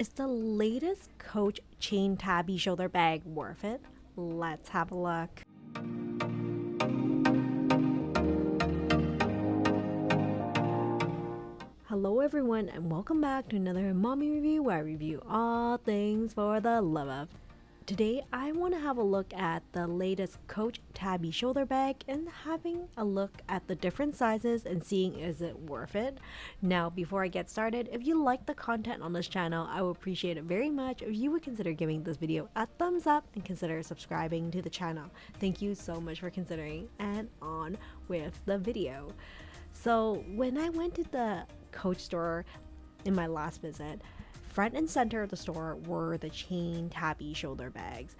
Is the latest Coach chain tabby shoulder bag worth it? Let's have a look. Hello everyone and welcome back to another mommy review where I review all things for the love of. Today I want to have a look at the latest Coach tabby shoulder bag and having a look at the different sizes and seeing is it worth it. Now before I get started, if you like the content on this channel, I would appreciate it very much if you would consider giving this video a thumbs up and consider subscribing to the channel. Thank you so much for considering, and on with the video. So when I went to the Coach store in my last visit, front and center of the store were the chain tabby shoulder bags.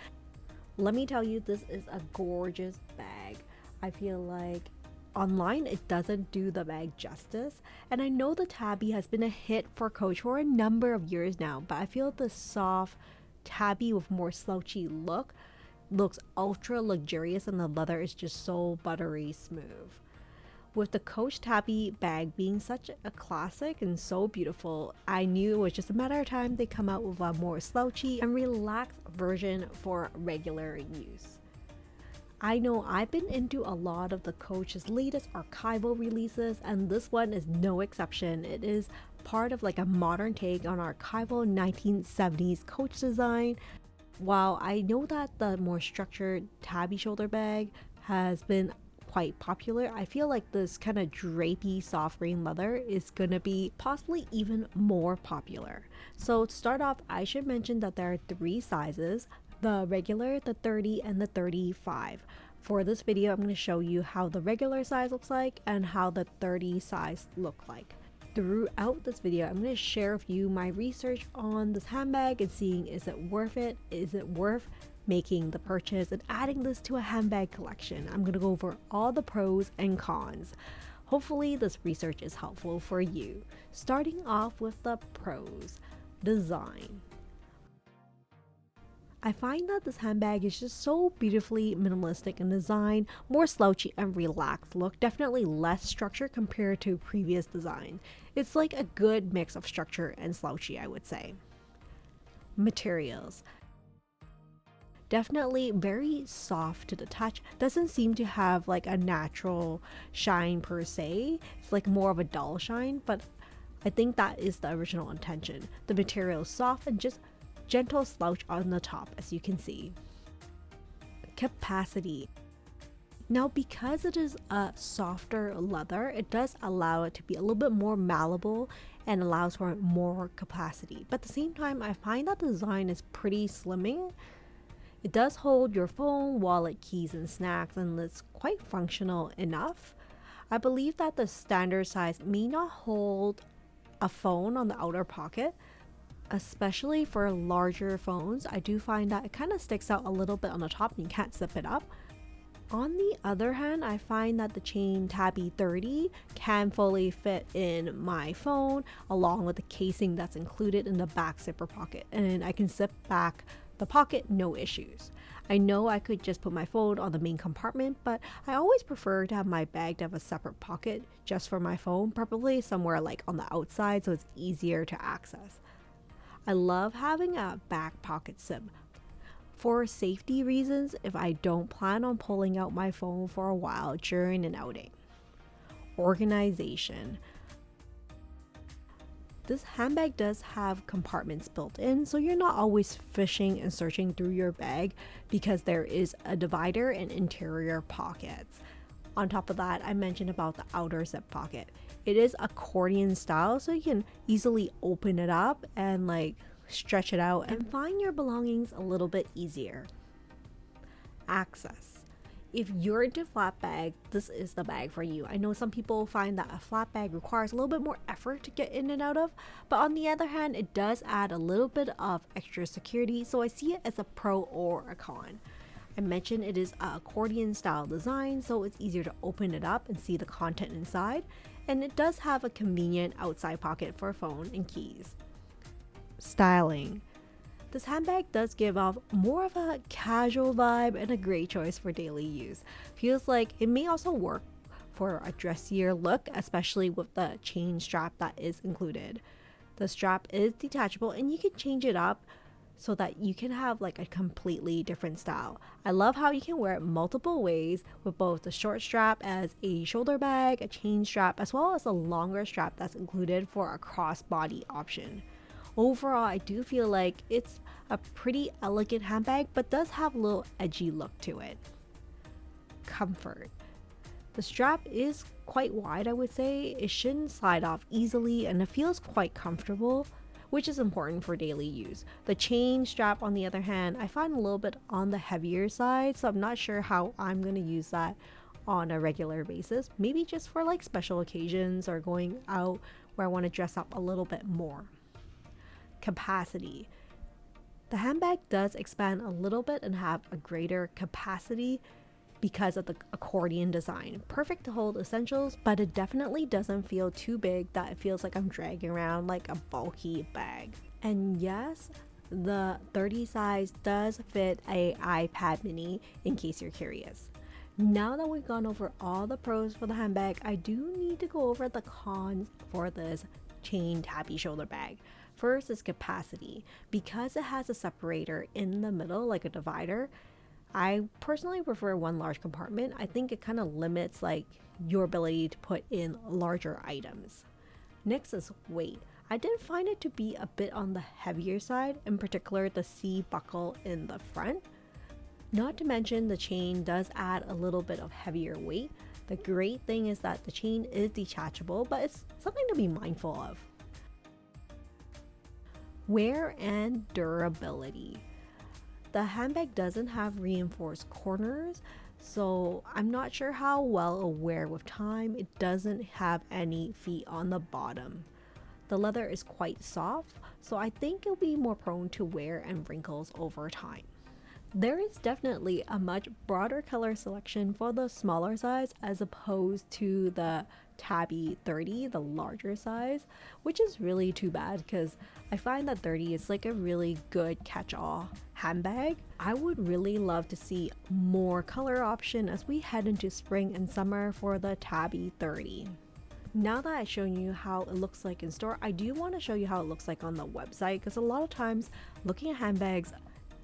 Let me tell you, this is a gorgeous bag. I feel like online it doesn't do the bag justice, and I know the tabby has been a hit for Coach for a number of years now, but I feel the soft tabby with more slouchy look looks ultra luxurious and the leather is just so buttery smooth. With the Coach tabby bag being such a classic and so beautiful, I knew it was just a matter of time they come out with a more slouchy and relaxed version for regular use. I know I've been into a lot of the Coach's latest archival releases, and this one is no exception. It is part of like a modern take on archival 1970s Coach design. While I know that the more structured tabby shoulder bag has been quite popular, I feel like this kind of drapey soft grain leather is gonna be possibly even more popular. So to start off, I should mention that there are three sizes: the regular, the 30, and the 35. For this video, I'm going to show you how the regular size looks like and how the 30 size look like. Throughout this video, I'm going to share with you my research on this handbag and seeing is it worth it, is it worth making the purchase and adding this to a handbag collection. I'm going to go over all the pros and cons. Hopefully this research is helpful for you. Starting off with the pros. Design. I find that this handbag is just so beautifully minimalistic in design, more slouchy and relaxed look, definitely less structure compared to previous design. It's like a good mix of structure and slouchy, I would say. Materials. Definitely very soft to the touch, doesn't seem to have like a natural shine per se. It's like more of a dull shine, but I think that is the original intention. The material is soft and just gentle slouch on the top, as you can see. Capacity. Now because it is a softer leather, it does allow it to be a little bit more malleable and allows for more capacity, but at the same time I find that the design is pretty slimming. It does hold your phone, wallet, keys, and snacks, and it's quite functional enough. I believe that the standard size may not hold a phone on the outer pocket, especially for larger phones. I do find that it kind of sticks out a little bit on the top and you can't zip it up. On the other hand, I find that the chain tabby 30 can fully fit in my phone along with the casing that's included in the back zipper pocket, and I can zip back the pocket no issues. I know I could just put my phone on the main compartment, but I always prefer to have my bag to have a separate pocket just for my phone, probably somewhere like on the outside so it's easier to access. I love having a back pocket zip for safety reasons if I don't plan on pulling out my phone for a while during an outing. Organization. This handbag does have compartments built in, so you're not always fishing and searching through your bag because there is a divider and interior pockets. On top of that, I mentioned about the outer zip pocket. It is accordion style, so you can easily open it up and like stretch it out and find your belongings a little bit easier. Access. If you're into flat bags, this is the bag for you. I know some people find that a flat bag requires a little bit more effort to get in and out of, but on the other hand, it does add a little bit of extra security, so I see it as a pro or a con. I mentioned it is an accordion style design, so it's easier to open it up and see the content inside, and it does have a convenient outside pocket for a phone and keys. Styling. This handbag does give off more of a casual vibe and a great choice for daily use. Feels like it may also work for a dressier look, especially with the chain strap that is included. The strap is detachable and you can change it up so that you can have like a completely different style. I love how you can wear it multiple ways with both the short strap as a shoulder bag, a chain strap, as well as a longer strap that's included for a crossbody option. Overall, I do feel like it's a pretty elegant handbag, but does have a little edgy look to it. Comfort. The strap is quite wide, I would say. It shouldn't slide off easily and it feels quite comfortable, which is important for daily use. The chain strap, on the other hand, I find a little bit on the heavier side, so I'm not sure how I'm going to use that on a regular basis. Maybe just for like special occasions or going out where I want to dress up a little bit more. Capacity. The handbag does expand a little bit and have a greater capacity because of the accordion design. Perfect to hold essentials, but it definitely doesn't feel too big that it feels like I'm dragging around like a bulky bag. And yes, the 30 size does fit a iPad mini in case you're curious. Now that we've gone over all the pros for the handbag, I do need to go over the cons for this chain tabby shoulder bag. First is capacity. Because it has a separator in the middle, like a divider, I personally prefer one large compartment. I think it kind of limits like your ability to put in larger items. Next is weight. I did find it to be a bit on the heavier side, in particular the C buckle in the front. Not to mention the chain does add a little bit of heavier weight. The great thing is that the chain is detachable, but it's something to be mindful of. Wear and durability. The handbag doesn't have reinforced corners, so I'm not sure how well it'll wear with time. It doesn't have any feet on the bottom. The leather is quite soft, so I think it'll be more prone to wear and wrinkles over time. There is definitely a much broader color selection for the smaller size as opposed to the TABBY 30, the larger size, which is really too bad because I find that 30 is like a really good catch-all handbag. I would really love to see more color option as we head into spring and summer for the TABBY 30. Now that I've shown you how it looks like in store, I do want to show you how it looks like on the website, because a lot of times looking at handbags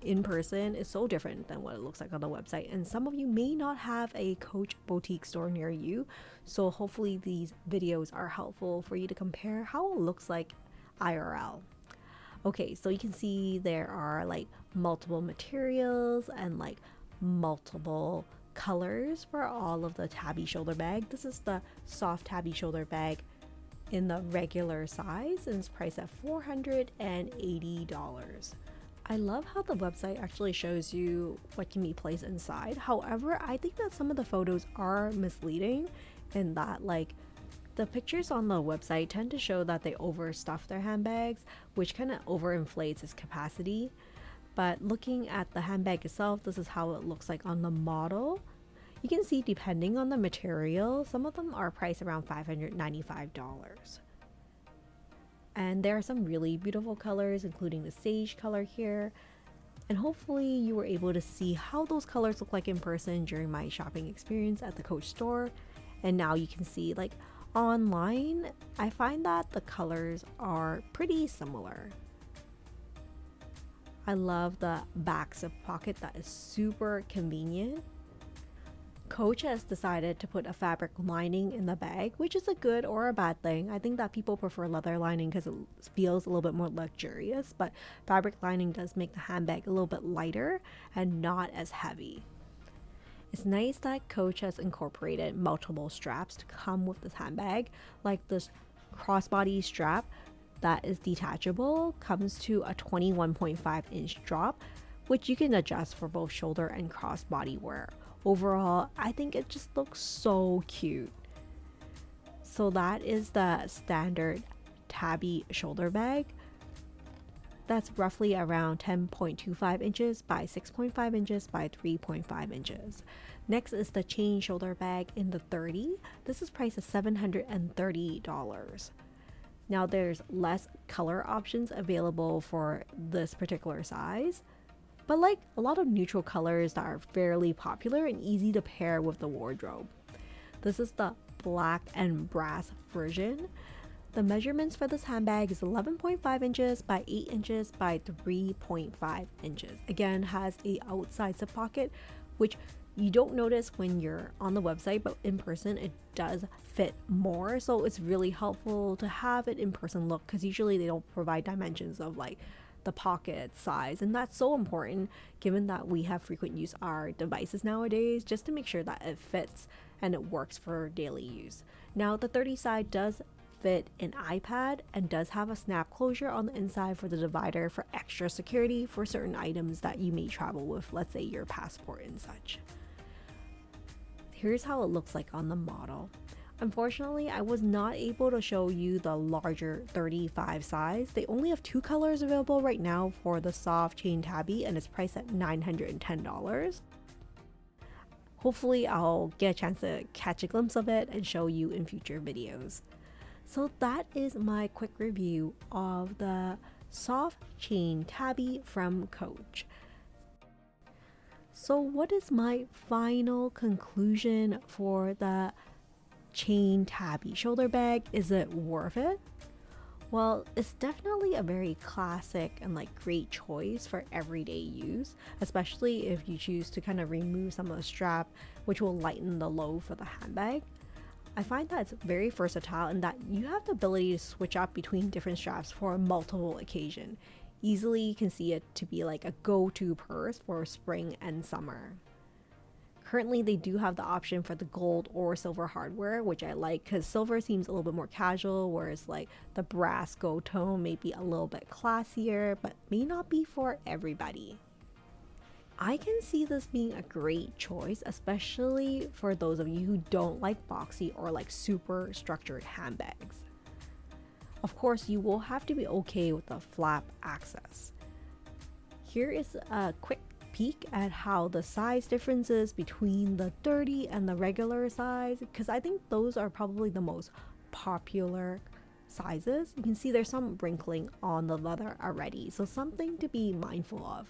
in person is so different than what it looks like on the website, and some of you may not have a Coach boutique store near you, so hopefully these videos are helpful for you to compare how it looks like IRL. Okay, so you can see there are like multiple materials and like multiple colors for all of the tabby shoulder bag. This is the soft tabby shoulder bag in the regular size and it's priced at $480. I love how the website actually shows you what can be placed inside. However, I think that some of the photos are misleading in that like the pictures on the website tend to show that they overstuff their handbags, which kind of overinflates its capacity. But looking at the handbag itself, this is how it looks like on the model. You can see depending on the material, some of them are priced around $595. And there are some really beautiful colors, including the sage color here. And hopefully you were able to see how those colors look like in person during my shopping experience at the Coach store. And now you can see like online, I find that the colors are pretty similar. I love the back zip pocket, that is super convenient. Coach has decided to put a fabric lining in the bag, which is a good or a bad thing. I think that people prefer leather lining because it feels a little bit more luxurious, but fabric lining does make the handbag a little bit lighter and not as heavy. It's nice that Coach has incorporated multiple straps to come with this handbag, like this crossbody strap that is detachable, comes to a 21.5 inch drop, which you can adjust for both shoulder and crossbody wear. Overall, I think it just looks so cute. So that is the standard tabby shoulder bag. That's roughly around 10.25 inches by 6.5 inches by 3.5 inches. Next is the chain shoulder bag in the 30. This is priced at $730. Now there's less color options available for this particular size, but like a lot of neutral colors that are fairly popular and easy to pair with the wardrobe. This is the black and brass version. The measurements for this handbag is 11.5 inches by 8 inches by 3.5 inches. Again, has a outside zip pocket, which you don't notice when you're on the website, but in person it does fit more. So it's really helpful to have it in person look, because usually they don't provide dimensions of like the pocket size, and that's so important given that we have frequent use our devices nowadays, just to make sure that it fits and it works for daily use. Now the 30 side does fit an iPad and does have a snap closure on the inside for the divider for extra security for certain items that you may travel with, let's say your passport and such. Here's how it looks like on the model. Unfortunately, I was not able to show you the larger 35 size. They only have 2 colors available right now for the soft chain tabby, and it's priced at $910. Hopefully I'll get a chance to catch a glimpse of it and show you in future videos. So that is my quick review of the soft chain tabby from Coach. So what is my final conclusion for the chain tabby shoulder bag? Is it worth it? Well, it's definitely a very classic and like great choice for everyday use, especially if you choose to kind of remove some of the strap, which will lighten the load for the handbag. I find that it's very versatile in that you have the ability to switch up between different straps for multiple occasions. Easily you can see it to be like a go-to purse for spring and summer. Currently they do have the option for the gold or silver hardware, which I like because silver seems a little bit more casual, whereas like the brass gold tone may be a little bit classier, but may not be for everybody. I can see this being a great choice, especially for those of you who don't like boxy or like super structured handbags. Of course, you will have to be okay with the flap access. Here is a quick peek at how the size differences between the 30 and the regular size, because I think those are probably the most popular sizes. You can see there's some wrinkling on the leather already, so something to be mindful of.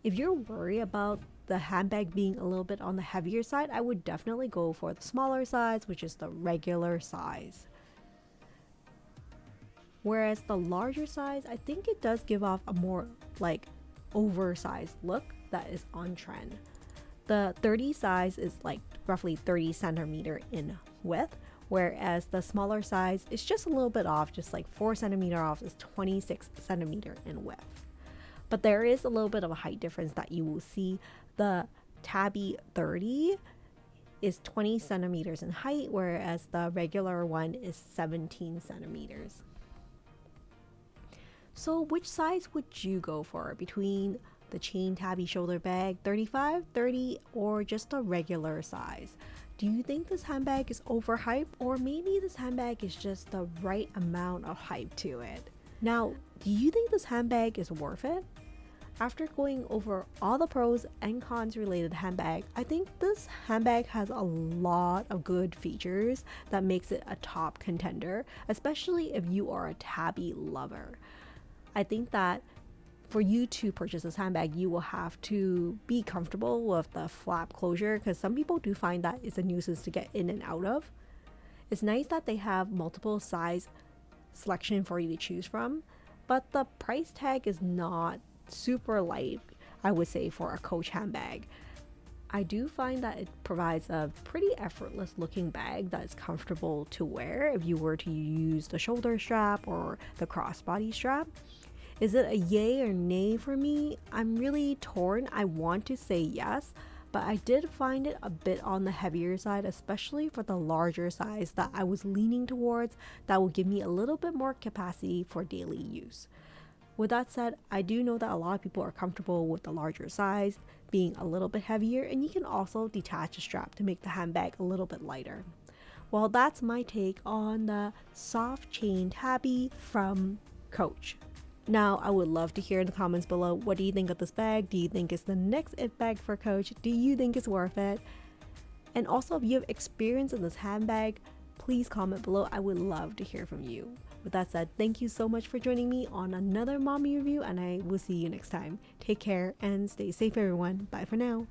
If you're worried about the handbag being a little bit on the heavier side, I would definitely go for the smaller size, which is the regular size. Whereas the larger size, I think it does give off a more like oversized look that is on trend. The 30 size is like roughly 30 centimeter in width, whereas the smaller size is just a little bit off, just like 4 centimeter off, is 26 centimeter in width. But there is a little bit of a height difference that you will see. The Tabby 30 is 20 centimeters in height, whereas the regular one is 17 centimeters. So which size would you go for between the chain tabby shoulder bag 35, 30, or just a regular size? Do you think this handbag is overhyped, or maybe this handbag is just the right amount of hype to it? Now, do you think this handbag is worth it? After going over all the pros and cons related handbag, I think this handbag has a lot of good features that makes it a top contender, especially if you are a tabby lover. I think that for you to purchase this handbag, you will have to be comfortable with the flap closure, because some people do find that it's a nuisance to get in and out of. It's nice that they have multiple size selection for you to choose from, but the price tag is not super light, I would say, for a Coach handbag. I do find that it provides a pretty effortless looking bag that is comfortable to wear if you were to use the shoulder strap or the crossbody strap. Is it a yay or nay for me? I'm really torn. I want to say yes, but I did find it a bit on the heavier side, especially for the larger size that I was leaning towards, that will give me a little bit more capacity for daily use. With that said, I do know that a lot of people are comfortable with the larger size being a little bit heavier, and you can also detach the strap to make the handbag a little bit lighter. Well, that's my take on the soft chain tabby from Coach. Now, I would love to hear in the comments below, what do you think of this bag? Do you think it's the next it bag for Coach? Do you think it's worth it? And also, if you have experience in this handbag, please comment below. I would love to hear from you. With that said, thank you so much for joining me on another mommy review, and I will see you next time. Take care and stay safe, everyone. Bye for now.